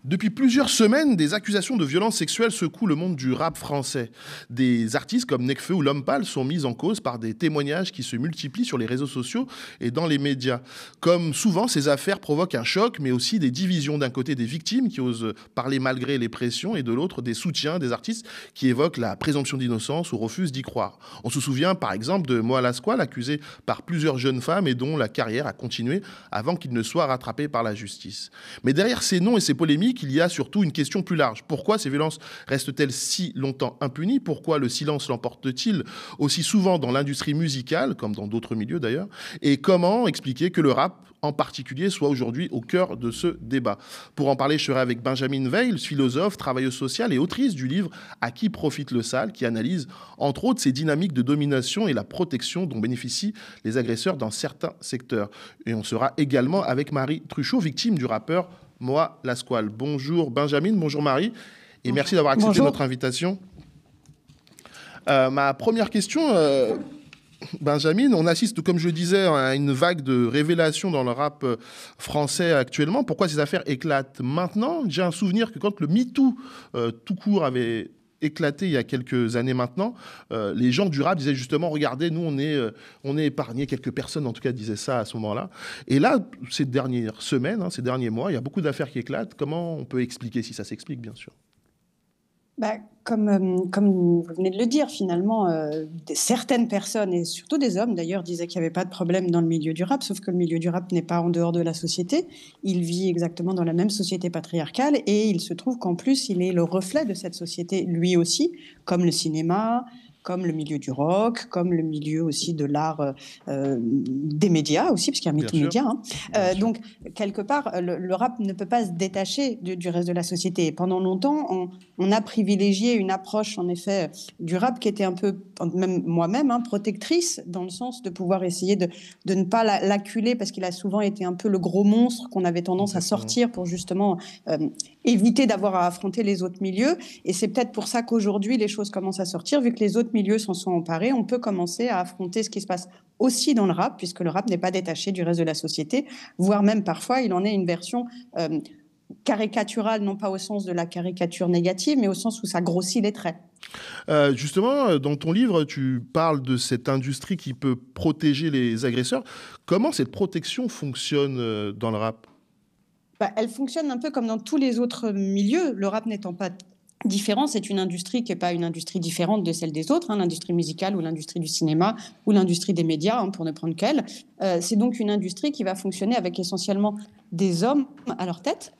Depuis plusieurs semaines, des accusations de violences sexuelles secouent le monde du rap français. Des artistes comme Nekfeu ou L'Homme Pâle sont mis en cause par des témoignages qui se multiplient sur les réseaux sociaux et dans les médias. Comme souvent, ces affaires provoquent un choc, mais aussi des divisions. D'un côté, des victimes qui osent parler malgré les pressions, et de l'autre, des soutiens des artistes qui évoquent la présomption d'innocence ou refusent d'y croire. On se souvient par exemple de Moa Lasquale, accusé par plusieurs jeunes femmes et dont la carrière a continué avant qu'il ne soit rattrapé par la justice. Mais derrière ces noms et ces polémiques, il y a surtout une question plus large. Pourquoi ces violences restent-elles si longtemps impunies? Pourquoi le silence l'emporte-t-il aussi souvent dans l'industrie musicale, comme dans d'autres milieux d'ailleurs? Et comment expliquer que le rap, en particulier, soit aujourd'hui au cœur de ce débat? Pour en parler, je serai avec Benjamin Veil, philosophe, travailleuse sociale et autrice du livre À qui profite le sale, qui analyse entre autres ces dynamiques de domination et la protection dont bénéficient les agresseurs dans certains secteurs. Et on sera également avec Marie Truchot, victime du rappeur Moa Lasquale. Bonjour Benjamin, bonjour Marie, et merci d'avoir accepté notre invitation. Ma première question, Benjamin, on assiste, comme je le disais, à une vague de révélations dans le rap français actuellement. Pourquoi ces affaires éclatent maintenant? J'ai un souvenir que quand le MeToo tout court avait éclaté il y a quelques années maintenant, les gens du rap disaient justement, regardez, nous on est épargnés, quelques personnes en tout cas disaient ça à ce moment-là. Et là, ces dernières semaines, ces derniers mois, il y a beaucoup d'affaires qui éclatent. Comment on peut expliquer, si ça s'explique bien sûr? Comme vous venez de le dire, finalement, certaines personnes, et surtout des hommes d'ailleurs, disaient qu'il n'y avait pas de problème dans le milieu du rap, sauf que le milieu du rap n'est pas en dehors de la société. Il vit exactement dans la même société patriarcale et il se trouve qu'en plus, il est le reflet de cette société, lui aussi, comme le cinéma, comme le milieu du rock, comme le milieu aussi de l'art, des médias aussi, parce qu'il y a un Bien média. sûr. Donc, quelque part, le rap ne peut pas se détacher du reste de la société. Et pendant longtemps, on a privilégié une approche, en effet, du rap qui était un peu, même moi-même, protectrice, dans le sens de pouvoir essayer de ne pas l'acculer, parce qu'il a souvent été un peu le gros monstre qu'on avait tendance à sortir pour justement éviter d'avoir à affronter les autres milieux. Et c'est peut-être pour ça qu'aujourd'hui, les choses commencent à sortir, vu que les autres milieux s'en sont emparés. On peut commencer à affronter ce qui se passe aussi dans le rap, puisque le rap n'est pas détaché du reste de la société, voire même parfois, il en est une version caricaturale, non pas au sens de la caricature négative, mais au sens où ça grossit les traits. Justement, dans ton livre, tu parles de cette industrie qui peut protéger les agresseurs. Comment cette protection fonctionne dans le rap? Elle fonctionne un peu comme dans tous les autres milieux, le rap n'étant pas différent. C'est une industrie qui n'est pas une industrie différente de celle des autres, l'industrie musicale ou l'industrie du cinéma ou l'industrie des médias, pour ne prendre qu'elle. C'est donc une industrie qui va fonctionner avec essentiellement des hommes à leur tête,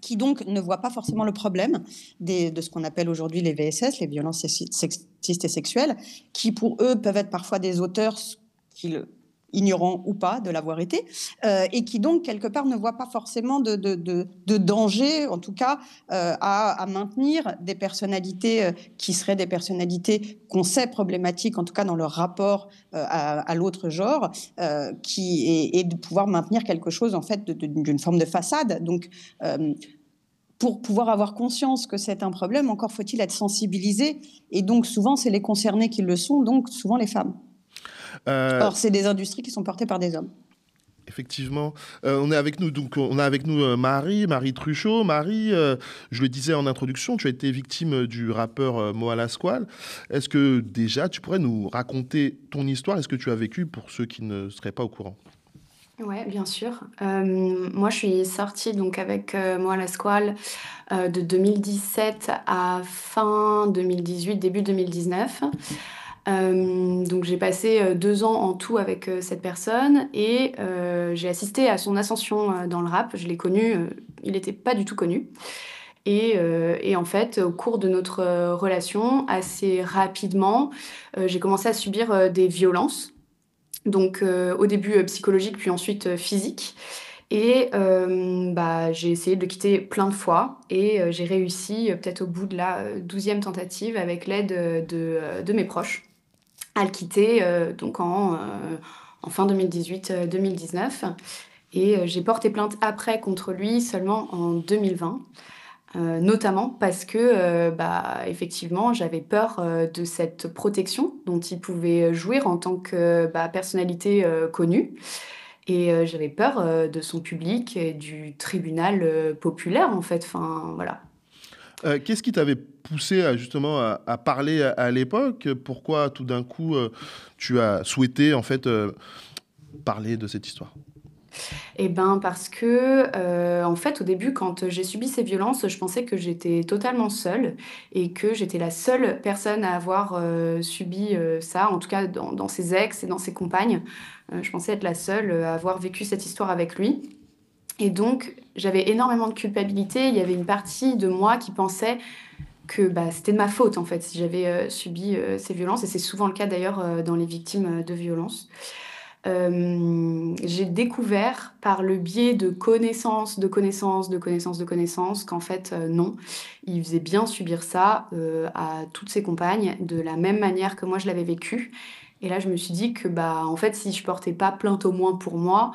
qui donc ne voient pas forcément le problème de ce qu'on appelle aujourd'hui les VSS, les violences sexistes et sexuelles, qui pour eux peuvent être parfois des auteurs ignorants ou pas de l'avoir été, et qui donc quelque part ne voient pas forcément de danger, en tout cas à maintenir des personnalités qui seraient des personnalités qu'on sait problématiques, en tout cas dans leur rapport à l'autre genre, et de pouvoir maintenir quelque chose en fait d'une forme de façade. Donc pour pouvoir avoir conscience que c'est un problème, encore faut-il être sensibilisé, et donc souvent c'est les concernés qui le sont, donc souvent les femmes. Or, c'est des industries qui sont portées par des hommes. Effectivement. On a avec nous Marie Truchot. Marie, je le disais en introduction, tu as été victime du rappeur Moa Lasquale. Est-ce que déjà, tu pourrais nous raconter ton histoire? Est-ce que tu as vécu, pour ceux qui ne seraient pas au courant? Ouais, bien sûr. Moi, je suis sortie donc avec Moa Lasquale de 2017 à fin 2018, début 2019. Donc j'ai passé 2 ans en tout avec cette personne et j'ai assisté à son ascension dans le rap. Je l'ai connu, il n'était pas du tout connu. Et en fait, au cours de notre relation, assez rapidement, j'ai commencé à subir des violences. Donc au début psychologiques, puis ensuite physiques. Et j'ai essayé de le quitter plein de fois et j'ai réussi, peut-être au bout de la 12e tentative, avec l'aide de mes proches, à le quitter donc en fin 2018-2019. Et j'ai porté plainte après contre lui seulement en 2020. Notamment parce que, effectivement, j'avais peur de cette protection dont il pouvait jouir en tant que personnalité connue. Et j'avais peur de son public et du tribunal populaire, en fait. Enfin, voilà. Qu'est-ce qui t'avait poussé justement à parler à l'époque? Pourquoi tout d'un coup tu as souhaité en fait parler de cette histoire? Eh ben, parce que, en fait, au début, quand j'ai subi ces violences, je pensais que j'étais totalement seule et que j'étais la seule personne à avoir, subi, ça, en tout cas dans ses ex et dans ses compagnes. Je pensais être la seule, à avoir vécu cette histoire avec lui et donc j'avais énormément de culpabilité. Il y avait une partie de moi qui pensait que, bah, c'était de ma faute, en fait, si j'avais, subi, ces violences et c'est souvent le cas d'ailleurs, dans les victimes, de violences. J'ai découvert par le biais de connaissances, de connaissances, de connaissances, de connaissances qu'en fait, non, il faisait bien subir ça, à toutes ses compagnes de la même manière que moi je l'avais vécu et là je me suis dit que, bah, en fait, si je portais pas plainte au moins pour moi,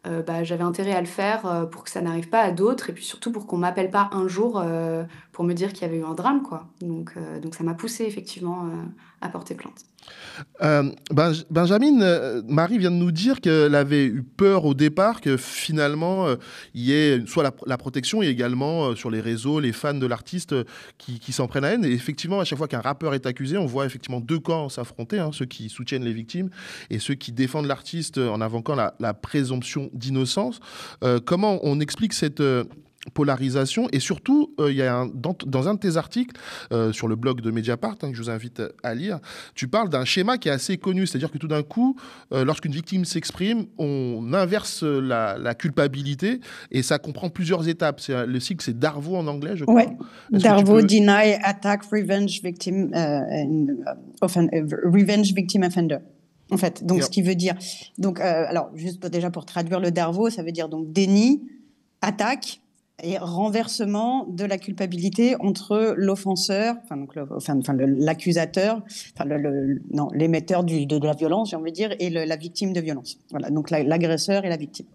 bah, j'avais intérêt à le faire, pour que ça n'arrive pas à d'autres et puis surtout pour qu'on m'appelle pas un jour, pour me dire qu'il y avait eu un drame, quoi. Donc ça m'a poussée effectivement, à porter plainte. Benjamin, Marie vient de nous dire qu'elle avait eu peur au départ que finalement il y ait soit la protection et également sur les réseaux les fans de l'artiste qui s'en prennent à elle. Et effectivement, à chaque fois qu'un rappeur est accusé, on voit effectivement deux camps s'affronter, hein, ceux qui soutiennent les victimes et ceux qui défendent l'artiste en invoquant la présomption d'innocence. Comment on explique cette polarisation et surtout il y a dans un de tes articles sur le blog de Mediapart, hein, que je vous invite à lire, tu parles d'un schéma qui est assez connu, c'est-à-dire que tout d'un coup lorsqu'une victime s'exprime, on inverse la culpabilité et ça comprend plusieurs étapes. Le cycle, c'est Darvo en anglais, je crois. Ouais, Darvo, deny, attack, revenge victim, revenge victim offender. En fait, donc ce qui veut dire, donc alors juste déjà pour traduire le Darvo, ça veut dire donc déni, attaque et renversement de la culpabilité entre l'offenseur, l'accusateur, l'émetteur de la violence, j'ai envie de dire, et la victime de violence. Voilà, donc l'agresseur et la victime.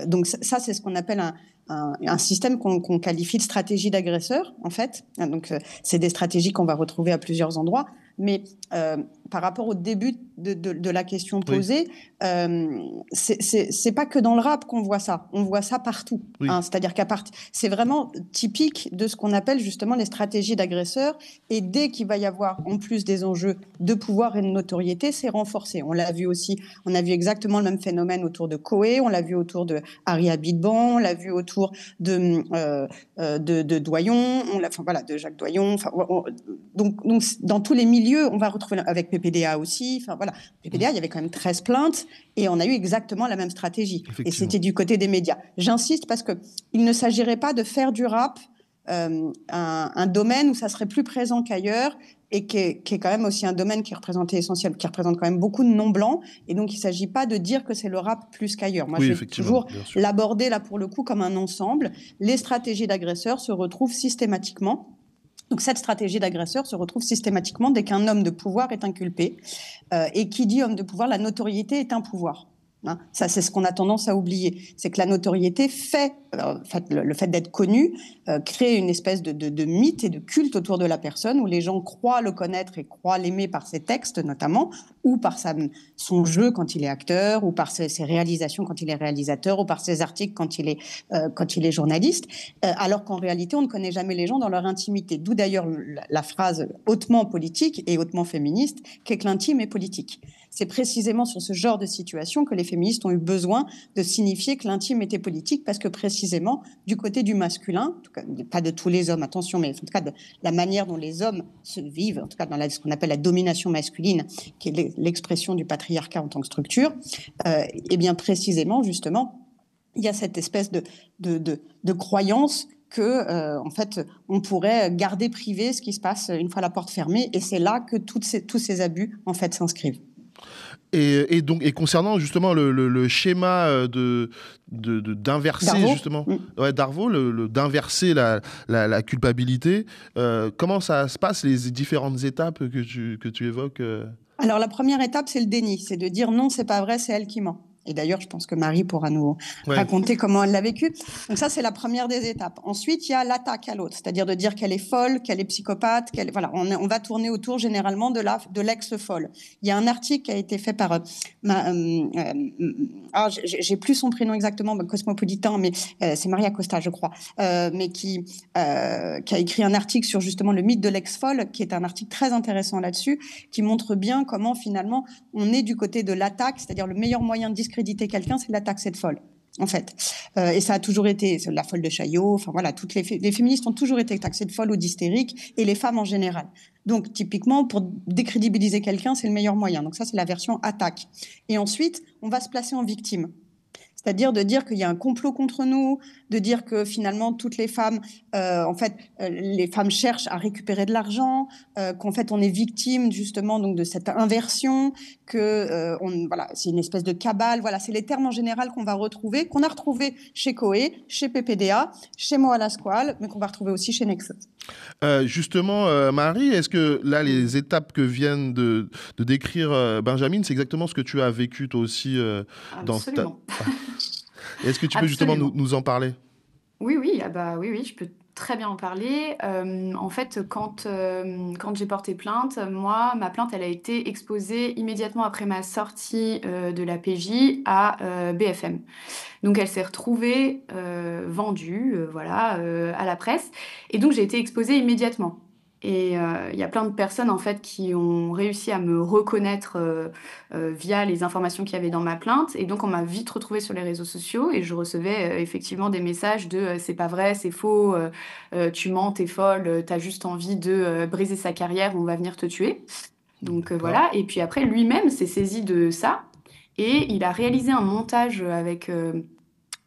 Donc ça, c'est ce qu'on appelle un système qu'on qualifie de stratégie d'agresseur, en fait. Donc c'est des stratégies qu'on va retrouver à plusieurs endroits. Mais par rapport au début de la question posée, c'est pas que dans le rap qu'on voit ça. On voit ça partout. Oui. Hein, c'est-à-dire c'est vraiment typique de ce qu'on appelle justement les stratégies d'agresseurs. Et dès qu'il va y avoir en plus des enjeux de pouvoir et de notoriété, c'est renforcé. On l'a vu aussi. On a vu exactement le même phénomène autour de Koé. On l'a vu autour de Harry Abitban. On l'a vu autour de Doyon. De Jacques Doyon. Donc dans tous les milieux, on va retrouver avec PPDA aussi. Enfin voilà, PPDA, il y avait quand même 13 plaintes et on a eu exactement la même stratégie. Et c'était du côté des médias. J'insiste parce que il ne s'agirait pas de faire du rap un domaine où ça serait plus présent qu'ailleurs et qui est quand même aussi un domaine qui est représenté essentiel, qui représente quand même beaucoup de non-blancs. Et donc, il ne s'agit pas de dire que c'est le rap plus qu'ailleurs. Moi, je vais toujours l'aborder là pour le coup comme un ensemble. Les stratégies d'agresseurs se retrouvent systématiquement. Donc cette stratégie d'agresseur se retrouve systématiquement dès qu'un homme de pouvoir est inculpé. Et qui dit homme de pouvoir, la notoriété est un pouvoir. Hein, ça, c'est ce qu'on a tendance à oublier. C'est que la notoriété le fait d'être connu, crée une espèce de mythe et de culte autour de la personne où les gens croient le connaître et croient l'aimer par ses textes notamment, ou par son jeu quand il est acteur, ou par ses réalisations quand il est réalisateur, ou par ses articles quand il est journaliste, alors qu'en réalité, on ne connaît jamais les gens dans leur intimité. D'où d'ailleurs la phrase hautement politique et hautement féministe qu'est que l'intime est politique. C'est précisément sur ce genre de situation que les féministes ont eu besoin de signifier que l'intime était politique, parce que précisément, du côté du masculin, en tout cas, pas de tous les hommes, attention, mais en tout cas de la manière dont les hommes se vivent, en tout cas dans ce qu'on appelle la domination masculine, qui est l'expression du patriarcat en tant que structure, et bien précisément, justement, il y a cette espèce de croyance que, en fait, on pourrait garder privé ce qui se passe une fois la porte fermée, et c'est là que tous ces abus, en fait, s'inscrivent. Et concernant justement le schéma d'inverser Darvo. Justement Darvo, d'inverser la culpabilité, comment ça se passe, les différentes étapes que tu évoques? Alors la première étape, c'est le déni, c'est de dire non, c'est pas vrai, c'est elle qui ment. Et d'ailleurs, je pense que Marie pourra nous Ouais. raconter comment elle l'a vécu. Donc ça, c'est la première des étapes. Ensuite, il y a l'attaque à l'autre, c'est-à-dire de dire qu'elle est folle, qu'elle est psychopathe, voilà, on va tourner autour généralement de l'ex-folle. Il y a un article qui a été fait par j'ai plus son prénom exactement, Cosmopolitan, mais c'est Maria Costa, je crois, mais qui a écrit un article sur justement le mythe de l'ex-folle, qui est un article très intéressant là-dessus, qui montre bien comment finalement on est du côté de l'attaque, c'est-à-dire le meilleur moyen de discréditer quelqu'un, c'est l'attaque cette folle. En fait, et ça a toujours été la folle de Chaillot. Enfin voilà, les féministes ont toujours été taxées de folle ou d'hystérique, et les femmes en général. Donc typiquement, pour décrédibiliser quelqu'un, c'est le meilleur moyen. Donc ça, c'est la version attaque. Et ensuite, on va se placer en victime. C'est-à-dire de dire qu'il y a un complot contre nous, de dire que finalement toutes les femmes, les femmes cherchent à récupérer de l'argent, qu'en fait on est victime justement donc de cette inversion, que c'est une espèce de cabale. Voilà, c'est les termes en général qu'on va retrouver, qu'on a retrouvé chez Coé, chez PPDA, chez Moi à la Squale, mais qu'on va retrouver aussi chez Nexus. Justement, Marie, est-ce que là, les étapes que viennent de décrire Benjamin, c'est exactement ce que tu as vécu toi aussi dans Absolument. Est-ce que tu peux justement nous en parler? Oui, oui, je peux très bien en parler. En fait, quand j'ai porté plainte, moi, ma plainte, elle a été exposée immédiatement après ma sortie de la PJ à BFM. Donc, elle s'est retrouvée vendue, à la presse. Et donc, j'ai été exposée immédiatement. Et il y a plein de personnes, en fait, qui ont réussi à me reconnaître via les informations qu'il y avait dans ma plainte. Et donc, on m'a vite retrouvée sur les réseaux sociaux et je recevais effectivement des messages de c'est pas vrai, c'est faux, tu mens, t'es folle, t'as juste envie de briser sa carrière, on va venir te tuer. Donc voilà. Et puis après, lui-même s'est saisi de ça et il a réalisé un montage avec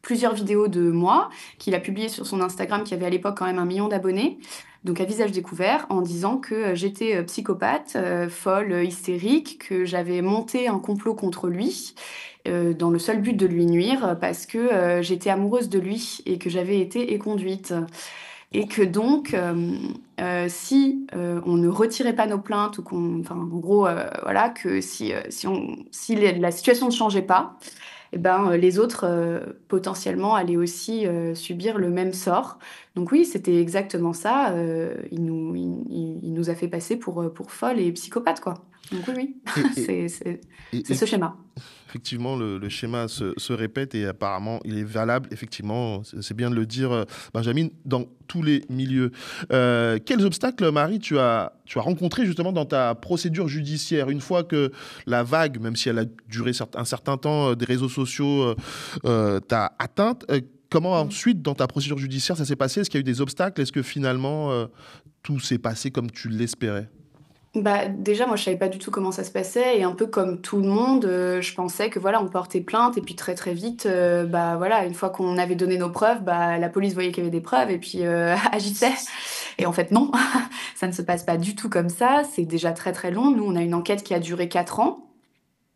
plusieurs vidéos de moi qu'il a publiées sur son Instagram qui avait à l'époque quand même 1 million d'abonnés. Donc à visage découvert, en disant que j'étais psychopathe, folle, hystérique, que j'avais monté un complot contre lui, dans le seul but de lui nuire, parce que j'étais amoureuse de lui et que j'avais été éconduite. Et que donc, si on ne retirait pas nos plaintes, ou en gros, voilà, que si la situation ne changeait pas, eh ben, les autres, potentiellement, allaient aussi subir le même sort. Donc oui, c'était exactement ça. Il nous a fait passer pour folles et psychopathes, quoi. Donc oui, c'est ce schéma. Effectivement, le schéma se répète et apparemment, il est valable. Effectivement, c'est bien de le dire, Benjamin, dans tous les milieux. Quels obstacles, Marie, tu as rencontrés justement dans ta procédure judiciaire une fois que la vague, même si elle a duré un certain temps, des réseaux sociaux t'a atteinte? Comment ensuite, dans ta procédure judiciaire, ça s'est passé? Est-ce qu'il y a eu des obstacles? Est-ce que finalement, tout s'est passé comme tu l'espérais? Bah, déjà, moi, je savais pas du tout comment ça se passait et un peu comme tout le monde, je pensais que voilà, on portait plainte et puis très, très vite, voilà, une fois qu'on avait donné nos preuves, la police voyait qu'il y avait des preuves et puis agissait. Et en fait, non, ça ne se passe pas du tout comme ça. C'est déjà très, très long. Nous, on a une enquête qui a duré 4 ans,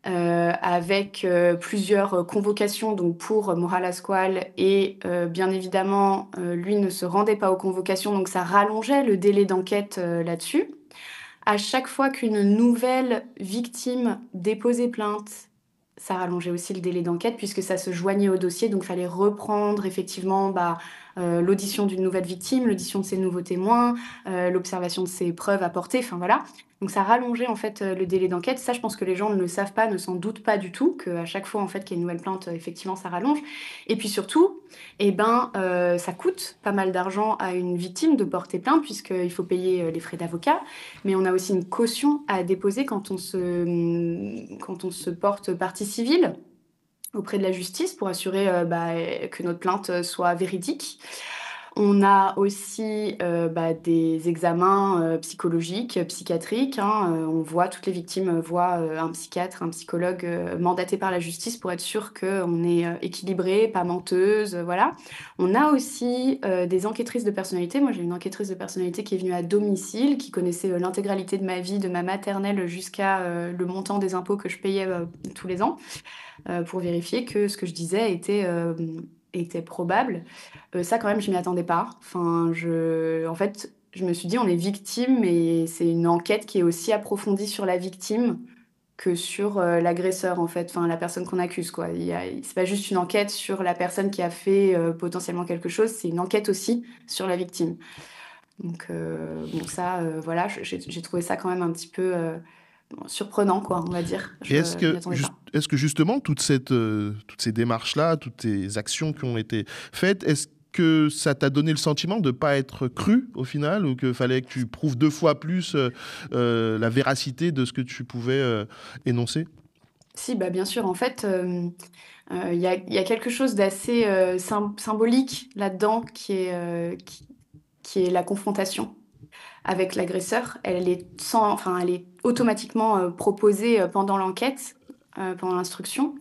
avec plusieurs convocations donc pour Moral Asquale et bien évidemment, lui ne se rendait pas aux convocations, donc ça rallongeait le délai d'enquête là-dessus. À chaque fois qu'une nouvelle victime déposait plainte, ça rallongeait aussi le délai d'enquête puisque ça se joignait au dossier. Donc, il fallait reprendre effectivement l'audition d'une nouvelle victime, l'audition de ses nouveaux témoins, l'observation de ses preuves apportées. Enfin, voilà. Donc, ça rallongeait en fait le délai d'enquête. Ça, je pense que les gens ne le savent pas, ne s'en doutent pas du tout, qu'à chaque fois en fait qu'il y a une nouvelle plainte, effectivement, ça rallonge. Et puis surtout, ça coûte pas mal d'argent à une victime de porter plainte puisqu'il faut payer les frais d'avocat. Mais on a aussi une caution à déposer quand on se porte partie civile auprès de la justice pour assurer que notre plainte soit véridique. On a aussi des examens psychologiques, psychiatriques. Toutes les victimes voient un psychiatre, un psychologue mandaté par la justice pour être sûr qu'on est équilibré, pas menteuse, voilà. On a aussi des enquêtrices de personnalité. Moi, j'ai une enquêtrice de personnalité qui est venue à domicile, qui connaissait l'intégralité de ma vie, de ma maternelle jusqu'à le montant des impôts que je payais tous les ans, pour vérifier que ce que je disais était probable. Ça, quand même, je m'y attendais pas. En fait, je me suis dit, on est victime, mais c'est une enquête qui est aussi approfondie sur la victime que sur l'agresseur, en fait, enfin la personne qu'on accuse, quoi. C'est pas juste une enquête sur la personne qui a fait potentiellement quelque chose, c'est une enquête aussi sur la victime. Donc, bon, ça, voilà, j'ai trouvé ça quand même un petit peu surprenant, quoi, on va dire. Et Je m'y attendais pas. est-ce que justement, toutes ces démarches-là, toutes ces actions qui ont été faites, est-ce que ça t'a donné le sentiment de ne pas être cru au final, ou qu'il fallait que tu prouves 2 fois plus la véracité de ce que tu pouvais énoncer? Si, bah, bien sûr, en fait, il y a quelque chose d'assez symbolique là-dedans qui est la confrontation avec l'agresseur. Elle est automatiquement proposée pendant l'enquête, pendant l'instruction.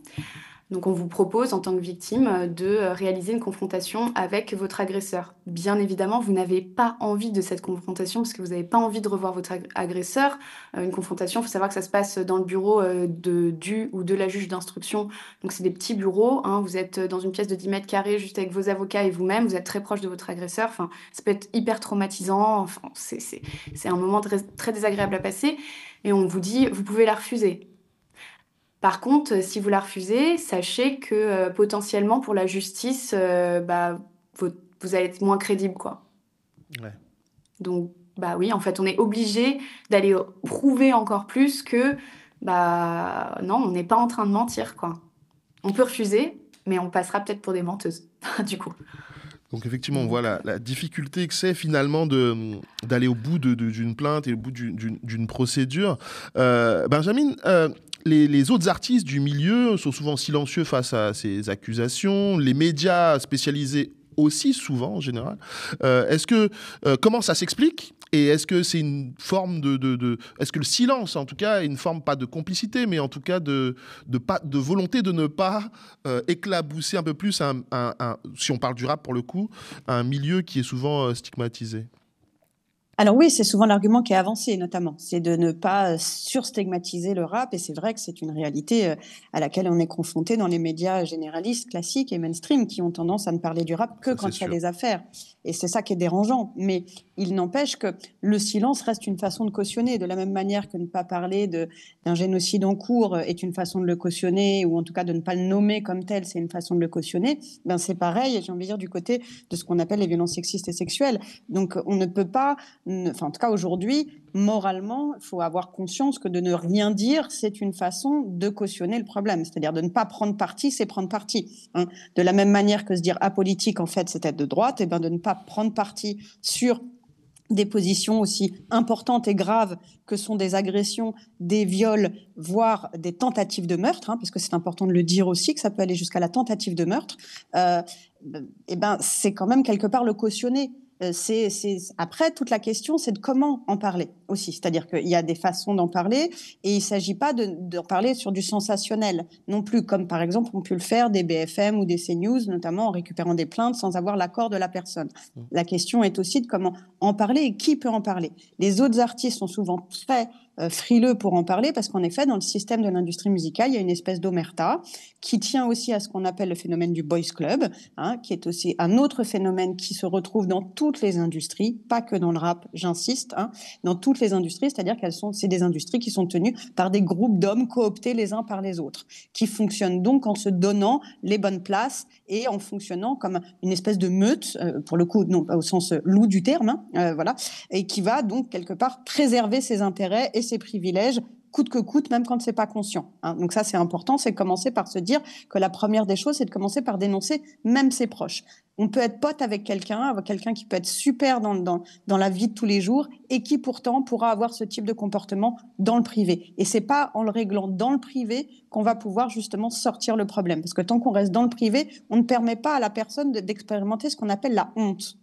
Donc on vous propose en tant que victime de réaliser une confrontation avec votre agresseur. Bien évidemment, vous n'avez pas envie de cette confrontation parce que vous n'avez pas envie de revoir votre agresseur. Une confrontation, il faut savoir que ça se passe dans le bureau du ou de la juge d'instruction. Donc c'est des petits bureaux, hein. Vous êtes dans une pièce de 10 mètres carrés juste avec vos avocats et vous-même. Vous êtes très proche de votre agresseur. Enfin, ça peut être hyper traumatisant. Enfin, c'est un moment très, très désagréable à passer. Et on vous dit, vous pouvez la refuser. Par contre, si vous la refusez, sachez que potentiellement pour la justice, vous allez être moins crédible, quoi. Ouais. Donc, bah oui, en fait, on est obligé d'aller prouver encore plus que, bah non, on n'est pas en train de mentir, quoi. On peut refuser, mais on passera peut-être pour des menteuses, du coup. Donc effectivement, on voit la difficulté que c'est finalement d'aller au bout d'une plainte et au bout d'une procédure. Benjamin, les autres artistes du milieu sont souvent silencieux face à ces accusations. Les médias spécialisés aussi, souvent en général. Comment ça s'explique? Et est-ce que c'est une forme est-ce que le silence, en tout cas, est une forme, pas de complicité, mais en tout cas de volonté de ne pas éclabousser un peu plus, si on parle du rap pour le coup, un milieu qui est souvent stigmatisé? Alors oui, c'est souvent l'argument qui est avancé, notamment. C'est de ne pas surstigmatiser le rap. Et c'est vrai que c'est une réalité à laquelle on est confronté dans les médias généralistes, classiques et mainstream, qui ont tendance à ne parler du rap que Ça, quand c'est il y a sûr. des affaires. Et c'est ça qui est dérangeant. Mais il n'empêche que le silence reste une façon de cautionner. De la même manière que ne pas parler d'un génocide en cours est une façon de le cautionner, ou en tout cas de ne pas le nommer comme tel, c'est une façon de le cautionner. Ben c'est pareil, j'ai envie de dire, du côté de ce qu'on appelle les violences sexistes et sexuelles. Donc on ne peut pas... Enfin, en tout cas, aujourd'hui, moralement, il faut avoir conscience que de ne rien dire, c'est une façon de cautionner le problème. C'est-à-dire de ne pas prendre parti, c'est prendre parti. Hein. De la même manière que se dire apolitique, en fait, c'est être de droite, et bien de ne pas prendre parti sur des positions aussi importantes et graves que sont des agressions, des viols, voire des tentatives de meurtre, hein, parce que c'est important de le dire aussi, que ça peut aller jusqu'à la tentative de meurtre, et ben, c'est quand même quelque part le cautionner. Après, toute la question, c'est de comment en parler aussi. C'est-à-dire qu'il y a des façons d'en parler et il ne s'agit pas d'en parler sur du sensationnel non plus, comme par exemple on peut le faire des BFM ou des CNews, notamment en récupérant des plaintes sans avoir l'accord de la personne. La question est aussi de comment en parler et qui peut en parler. Les autres artistes sont souvent très frileux pour en parler parce qu'en effet, dans le système de l'industrie musicale, il y a une espèce d'omerta qui tient aussi à ce qu'on appelle le phénomène du boys club, hein, qui est aussi un autre phénomène qui se retrouve dans toutes les industries, pas que dans le rap, j'insiste, hein, dans toutes les industries, c'est-à-dire c'est des industries qui sont tenues par des groupes d'hommes cooptés les uns par les autres, qui fonctionnent donc en se donnant les bonnes places et en fonctionnant comme une espèce de meute, pour le coup, non pas au sens loup du terme, hein, voilà, et qui va donc quelque part préserver ses intérêts et ses privilèges coûte que coûte, même quand c'est pas conscient. Hein. Donc ça, c'est important, c'est de commencer par se dire que la première des choses, c'est de commencer par dénoncer même ses proches. On peut être pote avec quelqu'un qui peut être super dans la vie de tous les jours et qui pourtant pourra avoir ce type de comportement dans le privé. Et c'est pas en le réglant dans le privé qu'on va pouvoir justement sortir le problème. Parce que tant qu'on reste dans le privé, on ne permet pas à la personne d'expérimenter ce qu'on appelle la honte.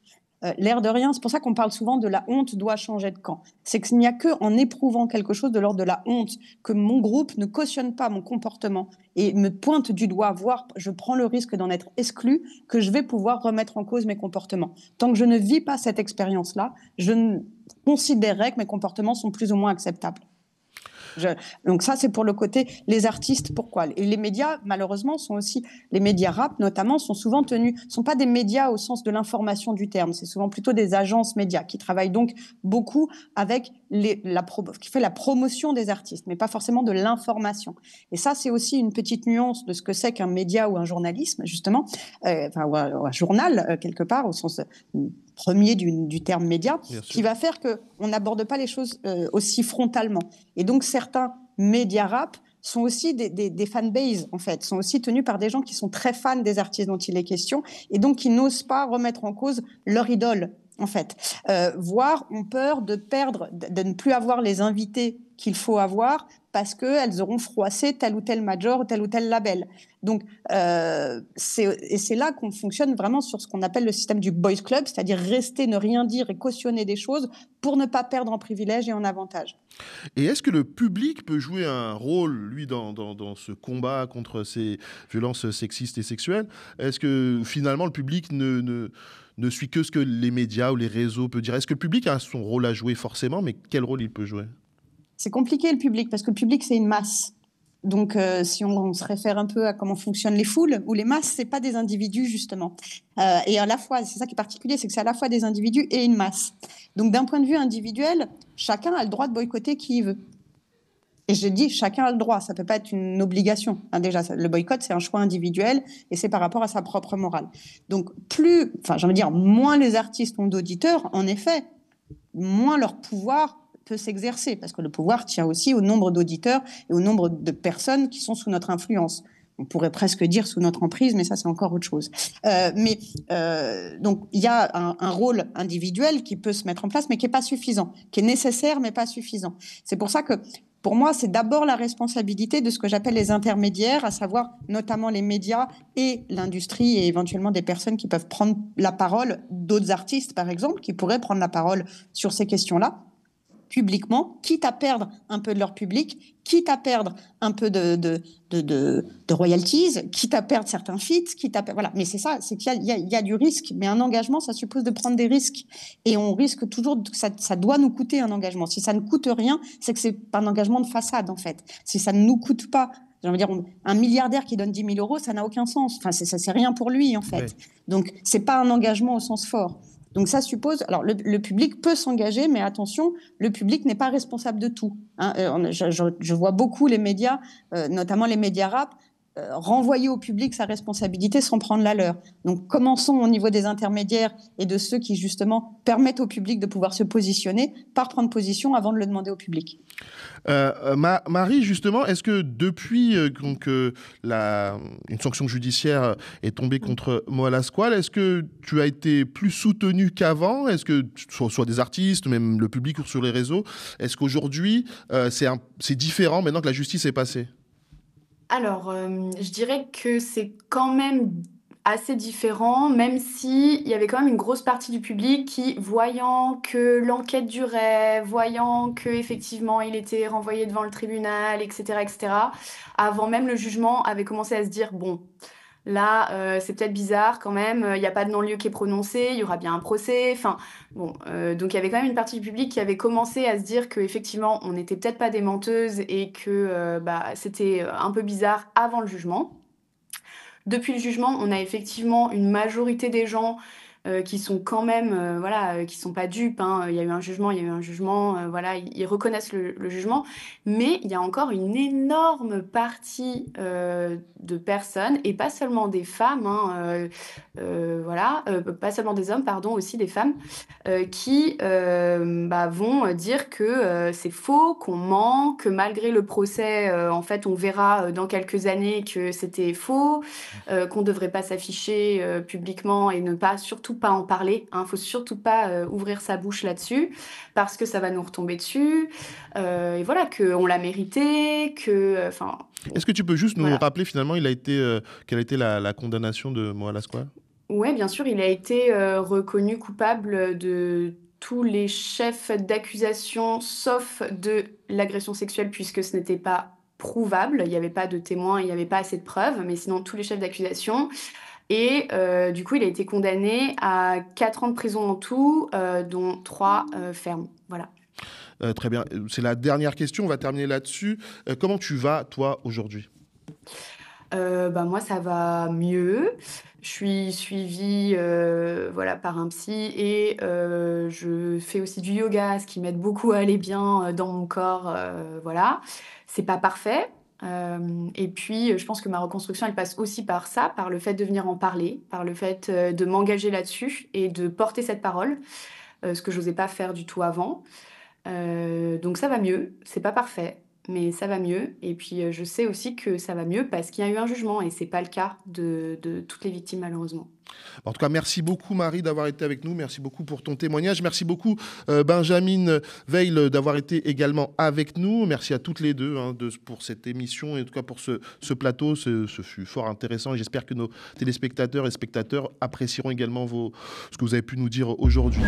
L'air de rien, c'est pour ça qu'on parle souvent de la honte doit changer de camp. C'est qu'il n'y a qu'en éprouvant quelque chose de l'ordre de la honte que mon groupe ne cautionne pas mon comportement et me pointe du doigt, voire je prends le risque d'en être exclu, que je vais pouvoir remettre en cause mes comportements. Tant que je ne vis pas cette expérience-là, je considérerais que mes comportements sont plus ou moins acceptables. Je- Donc ça, c'est pour le côté les artistes. Pourquoi? Et les médias, malheureusement, sont aussi les médias rap, notamment, sont souvent sont pas des médias au sens de l'information du terme. C'est souvent plutôt des agences médias qui travaillent donc beaucoup avec qui fait la promotion des artistes, mais pas forcément de l'information. Et ça, c'est aussi une petite nuance de ce que c'est qu'un média ou un journalisme, justement, ou un journal quelque part au sens premier du terme média, qui va faire qu'on n'aborde pas les choses aussi frontalement. Et donc, certains médias rap sont aussi des fanbases, en fait, sont aussi tenus par des gens qui sont très fans des artistes dont il est question, et donc qui n'osent pas remettre en cause leur idole, en fait. Voire ont peur de ne plus avoir les invités qu'il faut avoir parce qu'elles auront froissé tel ou tel major ou tel label. Donc, c'est là qu'on fonctionne vraiment sur ce qu'on appelle le système du boys club, c'est-à-dire rester, ne rien dire et cautionner des choses pour ne pas perdre en privilège et en avantage. Et est-ce que le public peut jouer un rôle, lui, dans ce combat contre ces violences sexistes et sexuelles? Est-ce que finalement le public ne suit que ce que les médias ou les réseaux peuvent dire? Est-ce que le public a son rôle à jouer forcément, mais quel rôle il peut jouer? C'est compliqué le public, parce que le public, c'est une masse. Donc, si on se réfère un peu à comment fonctionnent les foules ou les masses, c'est pas des individus, justement. Et à la fois, c'est ça qui est particulier, c'est que c'est à la fois des individus et une masse. Donc, d'un point de vue individuel, chacun a le droit de boycotter qui il veut. Et je dis, chacun a le droit, ça peut pas être une obligation. Déjà, le boycott, c'est un choix individuel et c'est par rapport à sa propre morale. Donc, j'ai envie de dire, moins les artistes ont d'auditeurs, en effet, moins leur pouvoir peut s'exercer, parce que le pouvoir tient aussi au nombre d'auditeurs et au nombre de personnes qui sont sous notre influence. On pourrait presque dire sous notre emprise, mais ça, c'est encore autre chose. Donc, il y a un rôle individuel qui peut se mettre en place, mais qui n'est pas suffisant, qui est nécessaire, mais pas suffisant. C'est pour ça que, pour moi, c'est d'abord la responsabilité de ce que j'appelle les intermédiaires, à savoir notamment les médias et l'industrie, et éventuellement des personnes qui peuvent prendre la parole, d'autres artistes, par exemple, qui pourraient prendre la parole sur ces questions-là, publiquement, quitte à perdre un peu de leur public, quitte à perdre un peu de royalties, quitte à perdre certains feats, voilà. Mais c'est ça, c'est qu'il y a du risque, mais un engagement, ça suppose de prendre des risques. Et on risque toujours, ça doit nous coûter un engagement. Si ça ne coûte rien, c'est que c'est pas un engagement de façade, en fait. Si ça ne nous coûte pas, j'ai envie de dire, un milliardaire qui donne 10 000 euros, ça n'a aucun sens. Enfin, c'est rien pour lui, en fait. Ouais. Donc, c'est pas un engagement au sens fort. Donc ça suppose, alors le public peut s'engager, mais attention, le public n'est pas responsable de tout. Hein. Je vois beaucoup les médias, notamment les médias rap, renvoyer au public sa responsabilité sans prendre la leur. Donc commençons au niveau des intermédiaires et de ceux qui justement permettent au public de pouvoir se positionner par prendre position avant de le demander au public. Marie, justement, est-ce que depuis une sanction judiciaire est tombée contre Moa Lasquale, est-ce que tu as été plus soutenue qu'avant? Est-ce que, soit des artistes, même le public ou sur les réseaux, est-ce qu'aujourd'hui, c'est différent maintenant que la justice est passée? Alors, je dirais que c'est quand même assez différent, même s'il y avait quand même une grosse partie du public qui, voyant que l'enquête durait, voyant qu'effectivement il était renvoyé devant le tribunal, etc., avant même le jugement, avait commencé à se dire, bon, là, c'est peut-être bizarre quand même, il n'y a pas de non-lieu qui est prononcé, il y aura bien un procès, enfin, bon, donc il y avait quand même une partie du public qui avait commencé à se dire qu'effectivement, on n'était peut-être pas des menteuses et que c'était un peu bizarre avant le jugement. Depuis le jugement, on a effectivement une majorité des gens qui sont quand même, qui sont pas dupes. Hein. Il y a eu un jugement, voilà, ils reconnaissent le jugement. Mais il y a encore une énorme partie de personnes, et pas seulement des femmes, hein, pas seulement des hommes, pardon, aussi des femmes, qui vont dire que c'est faux, qu'on ment, que malgré le procès, en fait, on verra dans quelques années que c'était faux, qu'on ne devrait pas s'afficher publiquement et surtout pas en parler. Hein, faut surtout pas ouvrir sa bouche là-dessus parce que ça va nous retomber dessus. Et voilà, qu'on l'a mérité, que... Est-ce que tu peux juste nous rappeler finalement quelle a été la condamnation de Moa Lasquale? Oui, bien sûr, il a été reconnu coupable de tous les chefs d'accusation, sauf de l'agression sexuelle, puisque ce n'était pas prouvable. Il n'y avait pas de témoins, il n'y avait pas assez de preuves, mais sinon tous les chefs d'accusation. Et du coup, il a été condamné à 4 ans de prison en tout, dont 3 fermes. Voilà. Très bien. C'est la dernière question. On va terminer là-dessus. Comment tu vas, toi, aujourd'hui? Moi, ça va mieux. Je suis suivie, voilà, par un psy et je fais aussi du yoga, ce qui m'aide beaucoup à aller bien, dans mon corps, voilà. C'est pas parfait, et puis, je pense que ma reconstruction, elle passe aussi par ça, par le fait de venir en parler, par le fait, de m'engager là-dessus et de porter cette parole, ce que j'osais pas faire du tout avant. Donc ça va mieux, c'est pas parfait, mais ça va mieux et puis, je sais aussi que ça va mieux parce qu'il y a eu un jugement et c'est pas le cas de toutes les victimes malheureusement. En tout cas, merci beaucoup Marie d'avoir été avec nous. Merci beaucoup pour ton témoignage. Merci beaucoup Benjamin Veil d'avoir été également avec nous. Merci à toutes les deux pour cette émission et en tout cas pour ce plateau. Ce fut fort intéressant et j'espère que nos téléspectateurs et spectateurs apprécieront également ce que vous avez pu nous dire aujourd'hui.